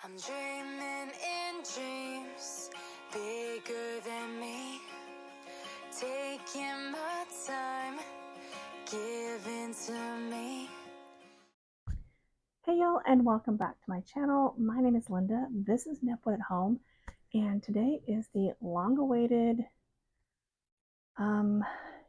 I'm dreaming in dreams bigger than me, taking my time, giving to me. Hey y'all, and welcome back to my channel. My name is Linda. This is Nipwood at Home, and today is the long-awaited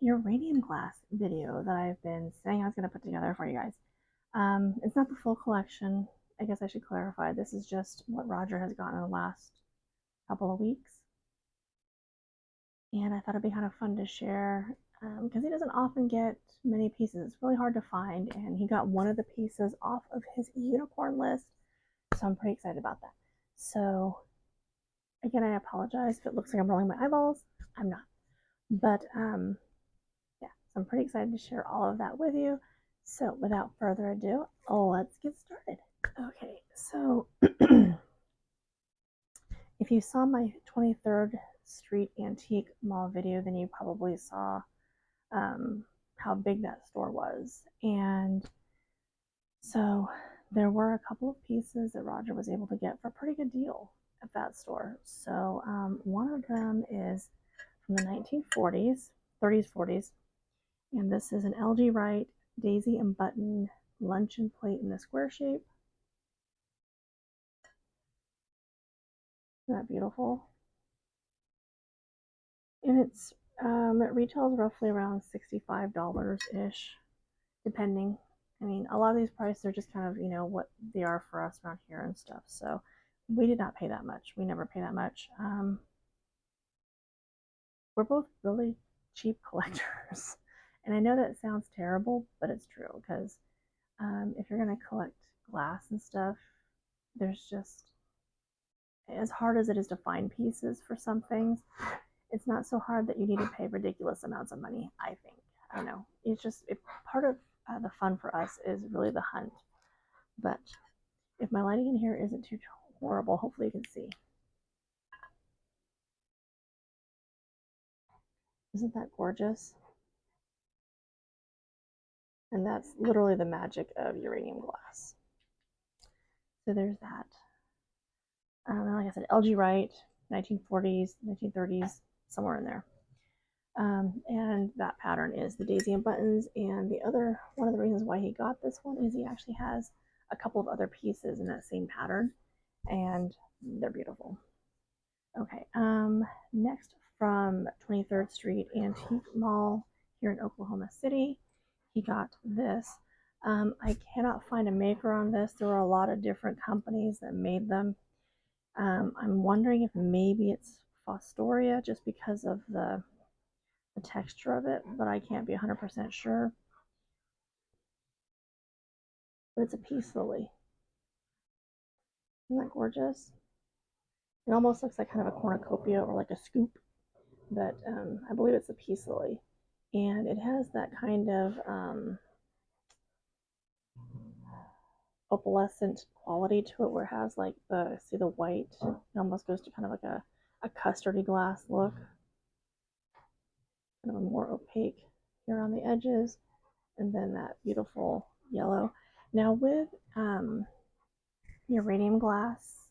uranium glass video that I've been saying I was going to put together for you guys. It's not the full collection. I guess I should clarify. This is just what Roger has gotten in the last couple of weeks, and I thought it'd be kind of fun to share because he doesn't often get many pieces. It's really hard to find, and he got one of the pieces off of his unicorn list, so I'm pretty excited about that. So again, I apologize if it looks like I'm rolling my eyeballs. I'm not, but yeah, so I'm pretty excited to share all of that with you. So without further ado, let's get started. Okay, so if you saw my 23rd Street Antique Mall video, then you probably saw how big that store was. And so there were a couple of pieces that Roger was able to get for a pretty good deal at that store. So one of them is from the 1940s, 30s, 40s, and this is an LG Wright daisy and button luncheon plate in the square shape. Isn't that beautiful? And it retails roughly around $65-ish, depending. I mean, a lot of these prices are just kind of, what they are for us around here and stuff. So we did not pay that much. We never pay that much. We're both really cheap collectors. And I know that sounds terrible, but it's true because if you're going to collect glass and stuff, there's just, as hard as it is to find pieces for some things, it's not so hard that you need to pay ridiculous amounts of money, I think. I don't know. It's just part of the fun for us is really the hunt. But if my lighting in here isn't too horrible, hopefully you can see. Isn't that gorgeous? And that's literally the magic of uranium glass. So there's that. Like I said, LG Wright, 1940s, 1930s, somewhere in there. And that pattern is the daisy and buttons. And one of the reasons why he got this one is he actually has a couple of other pieces in that same pattern, and they're beautiful. Okay, next from 23rd Street Antique Mall here in Oklahoma City, he got this. I cannot find a maker on this. There were a lot of different companies that made them. I'm wondering if maybe it's Fostoria just because of the texture of it, but I can't be 100% sure. But it's a peace lily. Isn't that gorgeous? It almost looks like kind of a cornucopia or like a scoop, but I believe it's a peace lily. And it has that kind of opalescent quality to it where it has like see the white, it almost goes to kind of like a custardy glass look. Kind of a more opaque here on the edges, and then that beautiful yellow. Now with uranium glass,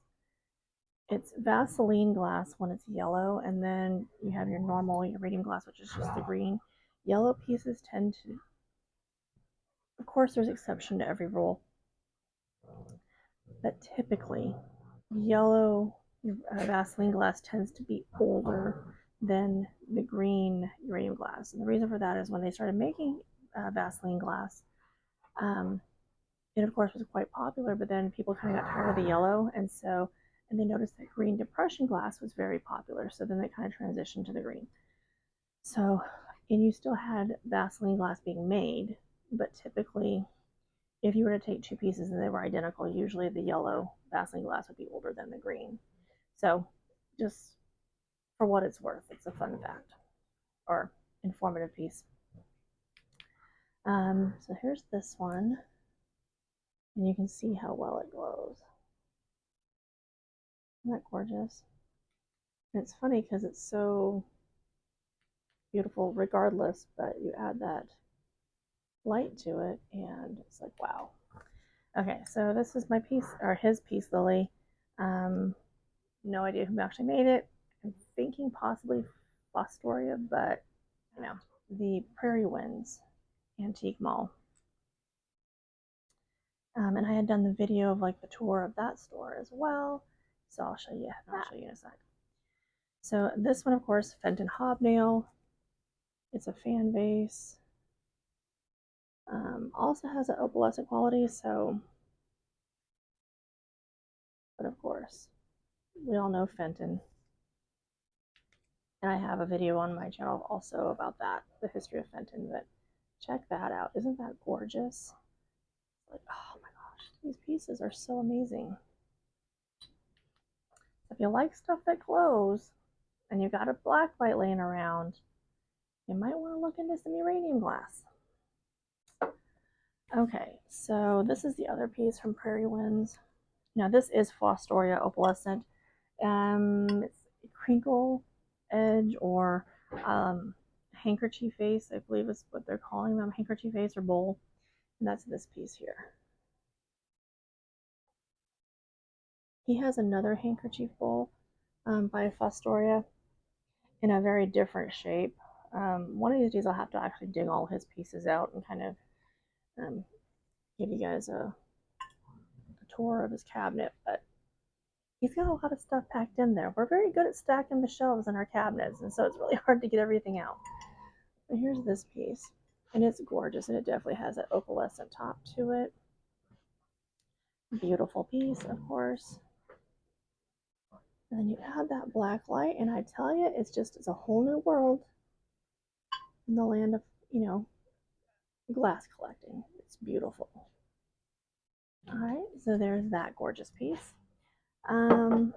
it's Vaseline glass when it's yellow, and then you have your normal uranium glass, which is just the green. Yellow pieces tend to, of course there's exception to every rule, but typically yellow Vaseline glass tends to be older than the green uranium glass. And the reason for that is when they started making Vaseline glass, it of course was quite popular, but then people kind of got tired of the yellow, and they noticed that green depression glass was very popular, so then they kind of transitioned to the green. So, and you still had Vaseline glass being made, but typically if you were to take two pieces and they were identical, usually the yellow Vaseline glass would be older than the green. So just for what it's worth, it's a fun fact or informative piece. So here's this one, and you can see how well it glows. Isn't that gorgeous? And it's funny because it's so beautiful regardless, but you add that light to it and it's like, wow. Okay, so this is my piece, or his peace lily. No idea who actually made it. I'm thinking possibly Fostoria, but you know, the Prairie Winds Antique Mall. And I had done the video of like the tour of that store as well. So I'll show you that. I'll show you in a sec. So this one, of course, Fenton Hobnail. It's a fan base. Also has an opalescent quality, so, but of course, we all know Fenton. And I have a video on my channel also about that, the history of Fenton, but check that out. Isn't that gorgeous? Like, oh my gosh, these pieces are so amazing. If you like stuff that glows and you got a black light laying around, you might want to look into some uranium glass. Okay, so this is the other piece from Prairie Winds. Now this is Fostoria opalescent. It's crinkle edge or handkerchief face, I believe is what they're calling them, handkerchief face or bowl. And that's this piece here. He has another handkerchief bowl by Fostoria in a very different shape. One of these days I'll have to actually dig all his pieces out and kind of give you guys a tour of his cabinet, but he's got a lot of stuff packed in there. We're very good at stacking the shelves in our cabinets, and so it's really hard to get everything out. But here's this piece, and it's gorgeous, and it definitely has an opalescent top to it. Beautiful piece, of course. And then you add that black light, and I tell you, it's a whole new world in the land of, glass collecting. It's beautiful. All right, so there's that gorgeous piece. And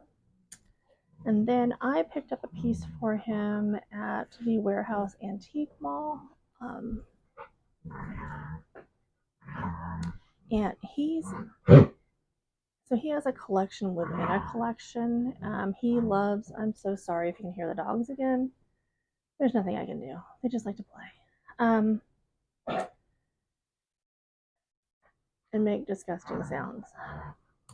then I picked up a piece for him at the Warehouse Antique Mall. And he has a collection within a collection. He loves, I'm so sorry if you can hear the dogs again. There's nothing I can do. They just like to play. And make disgusting sounds.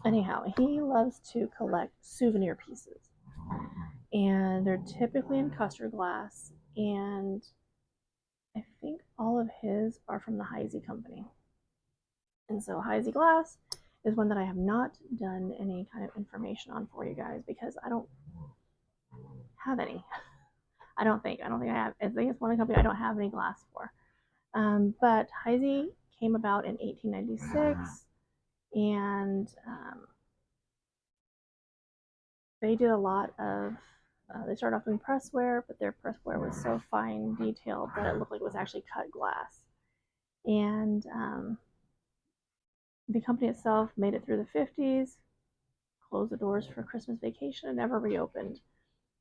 Anyhow, he loves to collect souvenir pieces. And they're typically in custard glass. And I think all of his are from the Heisey company. And so Heisey Glass is one that I have not done any kind of information on for you guys because I don't have any. I don't think I have. I think it's one company I don't have any glass for. But Heisey came about in 1896, and they did a lot of. They started off doing pressware, but their pressware was so fine detailed that it looked like it was actually cut glass. And the company itself made it through the 50s, closed the doors for Christmas vacation, and never reopened.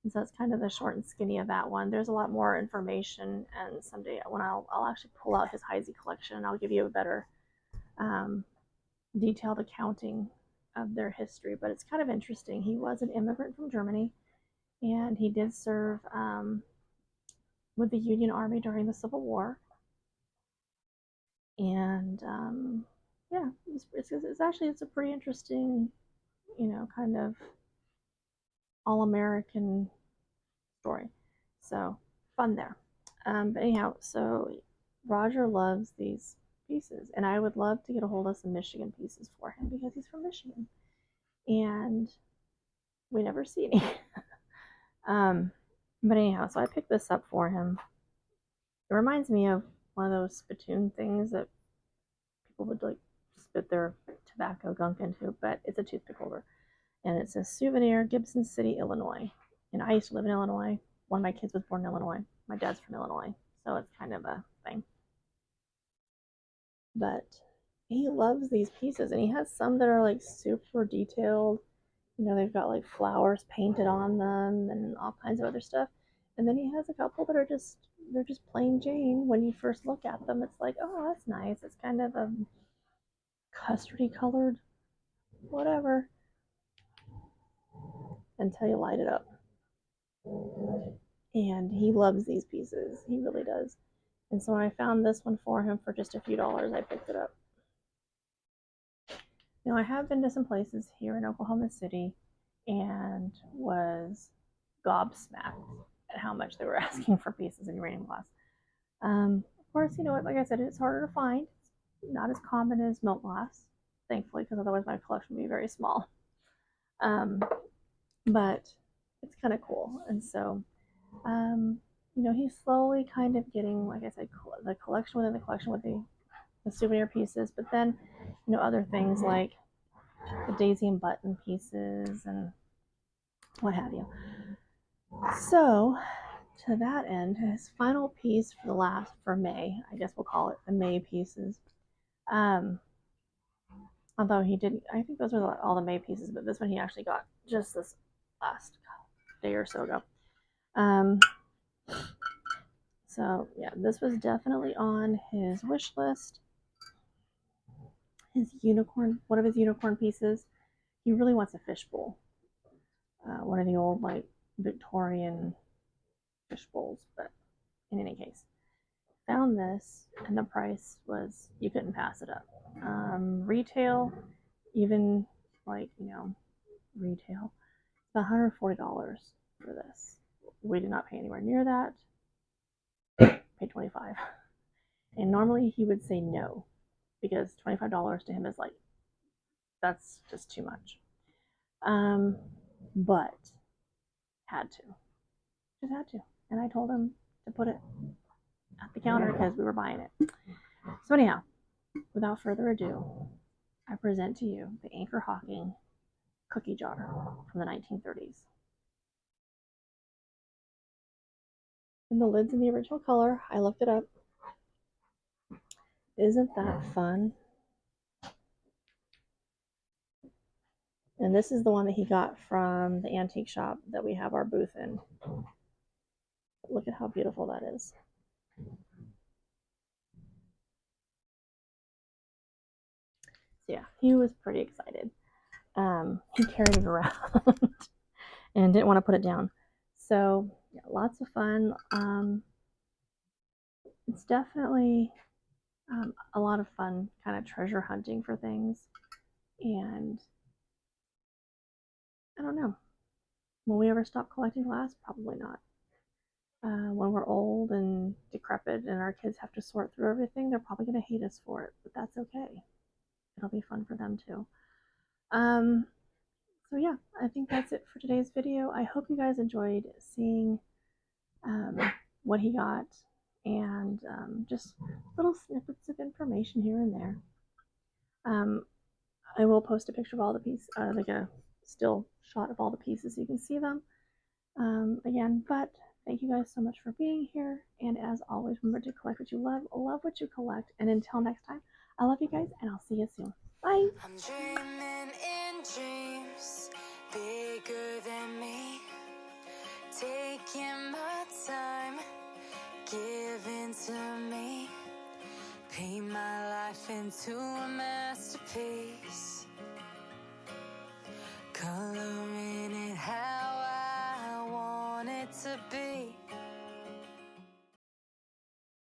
And so that's kind of the short and skinny of that one. There's a lot more information, and someday when I'll actually pull out his Heisey collection, and I'll give you a better detailed accounting of their history. But it's kind of interesting. He was an immigrant from Germany, and he did serve with the Union Army during the Civil War. And yeah, it's a pretty interesting, kind of all-American story. So fun there. But anyhow, so Roger loves these pieces, and I would love to get a hold of some Michigan pieces for him because he's from Michigan, and we never see any. But anyhow, so I picked this up for him. It reminds me of one of those spittoon things that people would like spit their tobacco gunk into, but it's a toothpick holder. And it says Souvenir, Gibson City, Illinois. And I used to live in Illinois. One of my kids was born in Illinois. My dad's from Illinois, so it's kind of a thing. But he loves these pieces, and he has some that are like super detailed. They've got like flowers painted on them and all kinds of other stuff. And then he has a couple that are just plain Jane. When you first look at them, it's like, oh, that's nice. It's kind of a custardy colored, whatever, until you light it up. And he loves these pieces. He really does. And so when I found this one for him for just a few dollars, I picked it up. Now, I have been to some places here in Oklahoma City and was gobsmacked at how much they were asking for pieces of uranium glass. Of course, you know what, like I said, it's harder to find. It's not as common as milk glass, thankfully, because otherwise my collection would be very small. But it's kind of cool. And so, you know, he's slowly kind of getting, like I said, the collection within the collection with the souvenir pieces, but then, you know, other things like the daisy and button pieces and what have you. So, to that end, his final piece for May, I guess we'll call it the May pieces. Although he didn't, I think those were all the May pieces, but this one he actually got just this last day or so ago. So yeah, this was definitely on his wish list. His unicorn, one of his unicorn pieces, he really wants a fishbowl. One of the old like Victorian fish bowls, but in any case, found this and the price was, you couldn't pass it up. Retail, even like, you know, retail, it's $140 for this. We did not pay anywhere near that. Paid $25. And normally he would say no, because $25 to him is like, that's just too much. But had to. Just had to. And I told him to put it at the counter because we were buying it. So anyhow, without further ado, I present to you the Anchor Hocking cookie jar from the 1930s. And the lid's in the original color. I looked it up. Isn't that fun? And this is the one that he got from the antique shop that we have our booth in. Look at how beautiful that is. So yeah, he was pretty excited. He carried it around and didn't want to put it down. So yeah, lots of fun. It's definitely a lot of fun kind of treasure hunting for things. And I don't know, will we ever stop collecting glass? Probably not. When we're old and decrepit and our kids have to sort through everything, they're probably going to hate us for it, but that's okay. It'll be fun for them too. So yeah, I think that's it for today's video. I hope you guys enjoyed seeing what he got and just little snippets of information here and there. I will post a picture of all the pieces, like a still shot of all the pieces so you can see them again. But thank you guys so much for being here. And as always, remember to collect what you love what you collect. And until next time, I love you guys and I'll see you soon. Bye. I'm dreaming in dreams bigger than me, taking my time, giving to me, paint my life into a masterpiece.